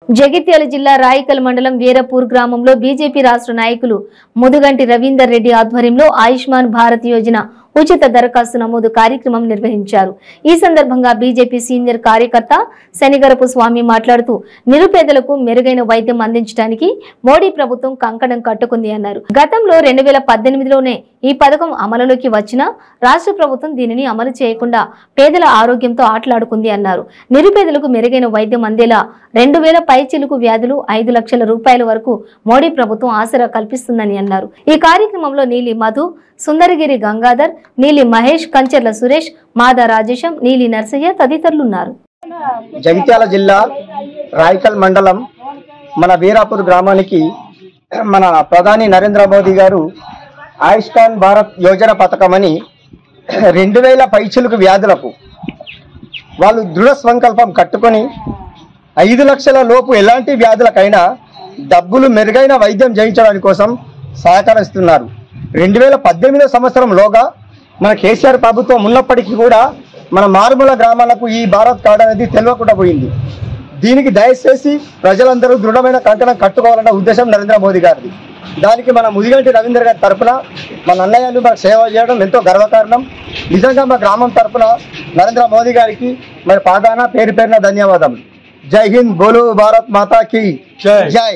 జగిత్యాల జిల్లా రాయికల్ మండలం వీరపూర్ గ్రామంలో బీజేపీ రాష్ట్ర నాయకులు ముదుగంటి రవీందర్ రెడ్డి ఆధ్వర్యంలో ఆయుష్మాన్ భారత్ యోజన ఉచిత దరఖాస్తు నమోదు కార్యక్రమం నిర్వహించారు। ఈ సందర్భంగా బీజేపీ సీనియర్ కార్యకర్త శనిగరపు స్వామి మాట్లాడుతూ నిరుపేదలకు మెరుగైన వైద్యం అందించడానికి మోడీ ప్రభుత్వం కంకణం కట్టుకుంది అన్నారు। గతంలో 2018లోనే ఈ పథకం అమలులోకి వచ్చినా రాష్ట్ర ప్రభుత్వం దీనిని అమలు చేయకుండా పేదల ఆరోగ్యంతో ఆటలాడుకుంది అన్నారు। నిరుపేదలకు మెరుగైన వైద్యం అందేలా 2000 పైచిలుకు వ్యాధులు 5 లక్షల రూపాయల వరకు మోడీ ప్రభుత్వం ఆసరా కల్పిస్తుందని అన్నారు। ఈ కార్యక్రమంలో నీలి మధు, సుందరగిరి గంగాధర్, నీలి మహేష్, కంచర్ల సురేష్, మాదా రాజేశం, నీలి నర్సయ్య తదితరులు ఉన్నారు। జగిత్యాల జిల్లా రాయికల్ మండలం మన వీరాపూర్ గ్రామానికి మన ప్రధాని నరేంద్ర మోదీ గారు ఆయుష్మాన్ భారత్ యోజన పథకమని 2000 పైచిలుకు వ్యాధులకు వాళ్ళు దృఢ సంకల్పం కట్టుకొని 5 లక్షల లోపు ఎలాంటి వ్యాధులకైనా డబ్బులు మెరుగైన వైద్యం చేయించడానికి కోసం సహకరిస్తున్నారు। 2018 సంవత్సరంలోగా మన కేసీఆర్ ప్రభుత్వం ఉన్నప్పటికీ కూడా మన మారుమూల గ్రామాలకు ఈ భారత్ కార్డు అనేది తెలియకుండా పోయింది। దీనికి దయచేసి ప్రజలందరూ దృఢమైన కంకణం కట్టుకోవాలన్న ఉద్దేశం నరేంద్ర మోదీ గారిది। దానికి మన ముదిగంటి రవీందర్ గారి తరఫున మన అన్నయ్యలు మనకు సేవ చేయడం ఎంతో గర్వకారణం। నిజంగా మా గ్రామం తరఫున నరేంద్ర మోదీ గారికి మరి పాదాన పేరు పేరున ధన్యవాదాలు। జై హింద్, బోలో భారత్ మాతా కీ జై।